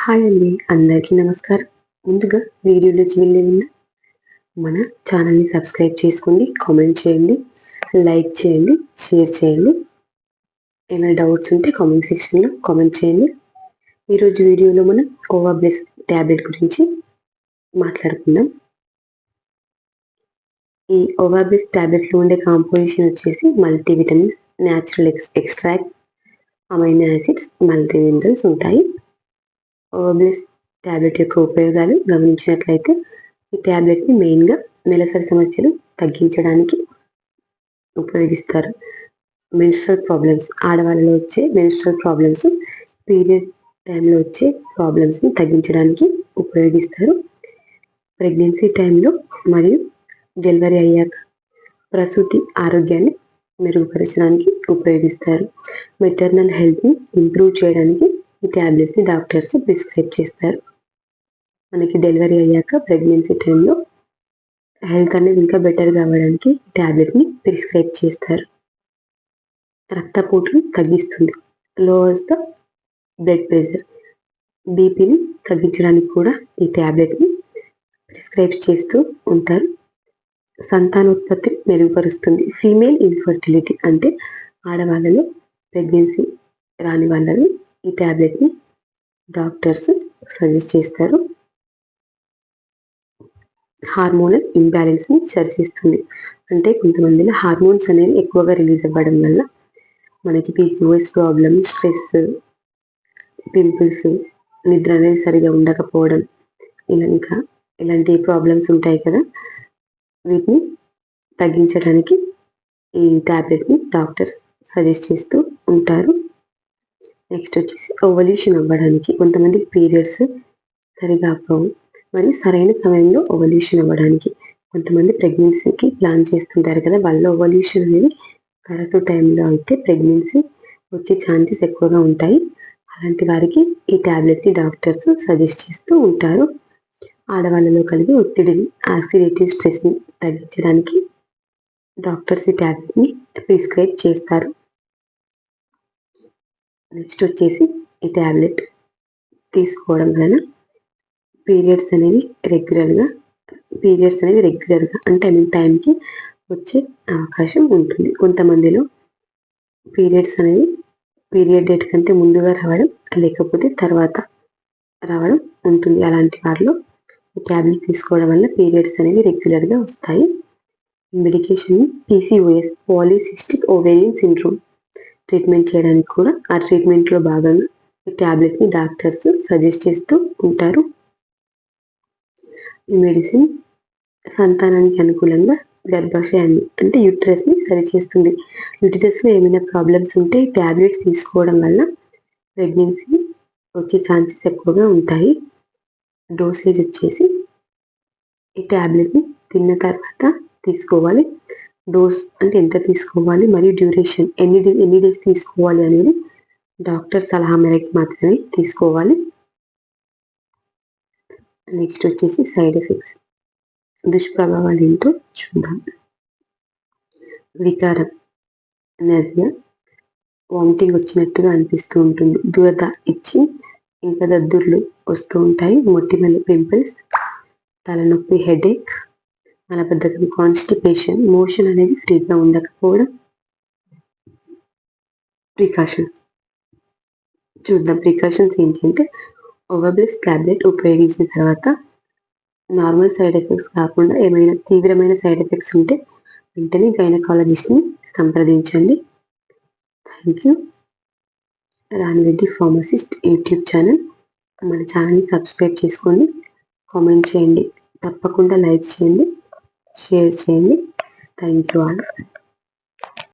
Hi అండి, అందరికీ నమస్కారం. ముందుగా వీడియోలోకి వెళ్ళే ముందు మన ఛానల్ని సబ్స్క్రైబ్ చేసుకోండి, కామెంట్ చేయండి, లైక్ చేయండి, షేర్ చేయండి. ఏమైనా డౌట్స్ ఉంటే కామెంట్ సెక్షన్లో కామెంట్ చేయండి. ఈరోజు వీడియోలో మనం ఓవాబ్లెస్ ట్యాబ్లెట్ గురించి మాట్లాడుకుందాం. ఈ ఓవాబ్లెస్ ట్యాబ్లెట్లో ఉండే కాంపోజిషన్ వచ్చేసి multivitamins, natural extracts, amino acids, multi minerals ఉంటాయి. ఓవాబ్లెస్ ట్యాబ్లెట్ యొక్క ఉపయోగాలు గమనించినట్లయితే ఈ ట్యాబ్లెట్ని మెయిన్గా నెలసరి సమస్యలు తగ్గించడానికి ఉపయోగిస్తారు. మెన్స్ట్రల్ ప్రాబ్లమ్స్, ఆడవాళ్ళలో వచ్చే మెన్స్ట్రల్ ప్రాబ్లమ్స్, పీరియడ్ టైంలో వచ్చే ప్రాబ్లమ్స్ని తగ్గించడానికి ఉపయోగిస్తారు. ప్రెగ్నెన్సీ టైంలో మరియు డెలివరీ అయ్యాక ప్రసూతి ఆరోగ్యాన్ని మెరుగుపరచడానికి ఉపయోగిస్తారు. మెటర్నల్ హెల్త్ని ఇంప్రూవ్ చేయడానికి ఈ ట్యాబ్లెట్ని డాక్టర్స్ ప్రిస్క్రైబ్ చేస్తారు. మనకి డెలివరీ అయ్యాక ప్రెగ్నెన్సీ టైంలో హెల్త్ అనేది ఇంకా బెటర్గా అవ్వడానికి ట్యాబ్లెట్ని ప్రిస్క్రైబ్ చేస్తారు. రక్తపోటుని తగ్గిస్తుంది, లోవర్స్ ద బ్లడ్ ప్రెషర్, బీపీని తగ్గించడానికి కూడా ఈ ట్యాబ్లెట్ని ప్రిస్క్రైబ్ చేస్తూ ఉంటారు. సంతానోత్పత్తి మెరుగుపరుస్తుంది. ఫీమేల్ ఇన్ఫర్టిలిటీ అంటే ఆడవాళ్ళలో ప్రెగ్నెన్సీ రాని వాళ్ళని ఈ ట్యాబ్లెట్ని డాక్టర్స్ సజెస్ట్ చేస్తారు. హార్మోనల్ ఇంబ్యాలెన్స్ని సరిచేస్తుంది. అంటే కొంతమందిలో హార్మోన్స్ అనేవి ఎక్కువగా రిలీజ్ అవ్వడం వల్ల మనకి పీసీఓఎస్ ప్రాబ్లమ్, స్ట్రెస్, పింపుల్స్, నిద్ర అనేది సరిగా ఉండకపోవడం, ఇంకా ఇలాంటి ప్రాబ్లమ్స్ ఉంటాయి కదా, వీటిని తగ్గించడానికి ఈ ట్యాబ్లెట్ని డాక్టర్ సజెస్ట్ చేస్తూ ఉంటారు. నెక్స్ట్ వచ్చేసి ఓవల్యూషన్ అవ్వడానికి, కొంతమందికి పీరియడ్స్ సరిగా అవ్వవు మరియు సరైన సమయంలో ఓవల్యూషన్ అవ్వడానికి, కొంతమంది ప్రెగ్నెన్సీకి ప్లాన్ చేస్తుంటారు కదా, వాళ్ళ ఓవల్యూషన్ అనేది కరెక్ట్ టైంలో అయితే ప్రెగ్నెన్సీ వచ్చే ఛాన్సెస్ ఎక్కువగా ఉంటాయి. అలాంటి వారికి ఈ ట్యాబ్లెట్ని డాక్టర్స్ సజెస్ట్ చేస్తూ ఉంటారు. ఆడవాళ్ళలో కలిగే ఒత్తిడిని, ఆక్సిడేటివ్ స్ట్రెస్ని తగ్గించడానికి డాక్టర్స్ ఈ ట్యాబ్లెట్ని ప్రిస్క్రైబ్ చేస్తారు. నెక్స్ట్ వచ్చేసి ఈ ట్యాబ్లెట్ తీసుకోవడం వలన పీరియడ్స్ అనేవి రెగ్యులర్గా అంటే టైంకి వచ్చే అవకాశం ఉంటుంది. కొంతమందిలో పీరియడ్స్ అనేవి పీరియడ్ డేట్ కంటే ముందుగా రావడం లేకపోతే తర్వాత రావడం ఉంటుంది. అలాంటి వారిలో ఈ ట్యాబ్లెట్ తీసుకోవడం వల్ల పీరియడ్స్ అనేవి రెగ్యులర్గా వస్తాయి. Medication PCOS, polycystic ovarian syndrome treatment చేయడానికి కూడా ఆ ట్రీట్మెంట్లో భాగంగా ఈ ట్యాబ్లెట్ని డాక్టర్స్ సజెస్ట్ చేస్తూ ఉంటారు. ఈ మెడిసిన్ సంతానానికి అనుకూలంగా గర్భాశయాన్ని అంటే యూట్రస్ని సరిచేస్తుంది. యూట్రస్లో ఏమైనా ప్రాబ్లమ్స్ ఉంటే ఈ ట్యాబ్లెట్స్ తీసుకోవడం వల్ల ప్రెగ్నెన్సీ వచ్చే ఛాన్సెస్ ఎక్కువగా ఉంటాయి. డోసేజ్ వచ్చేసి ఈ ట్యాబ్లెట్ని తిన్న తర్వాత తీసుకోవాలి. డోస్ అంటే ఎంత తీసుకోవాలి మరియు డ్యూరేషన్ ఎన్ని డేస్ తీసుకోవాలి అనేది డాక్టర్ సలహా మేరకు మాత్రమే తీసుకోవాలి. నెక్స్ట్ వచ్చేసి సైడ్ ఎఫెక్ట్స్, దుష్ప్రభావాలు ఏంటో చూద్దాం. వికారం, నర్య, వామిటింగ్ వచ్చినట్టుగా అనిపిస్తూ ఉంటుంది, దురద, ఇచ్చి, ఇంకా దద్దుర్లు వస్తూ ఉంటాయి, మొటిమలు, పింపుల్స్, తలనొప్పి, హెడేక్, మలబద్ధకం, కాన్స్టిపేషన్, మోషన్ అనేది ఫ్రీగా ఉండకపోవడం. ప్రికాషన్స్ చూద్దాం. ప్రికాషన్స్ ఏంటంటే ఓవాబ్లెస్ ట్యాబ్లెట్ ఉపయోగించిన తర్వాత నార్మల్ సైడ్ ఎఫెక్ట్స్ కాకుండా ఏమైనా తీవ్రమైన సైడ్ ఎఫెక్ట్స్ ఉంటే వెంటనే గైనకాలజిస్ట్ని సంప్రదించండి. Thank you. Rani Reddy pharmacist YouTube channel. మన ఛానల్ని సబ్స్క్రైబ్ చేసుకోండి, కామెంట్ చేయండి, తప్పకుండా లైక్ చేయండి, షేర్ చేయండి. Thank you all.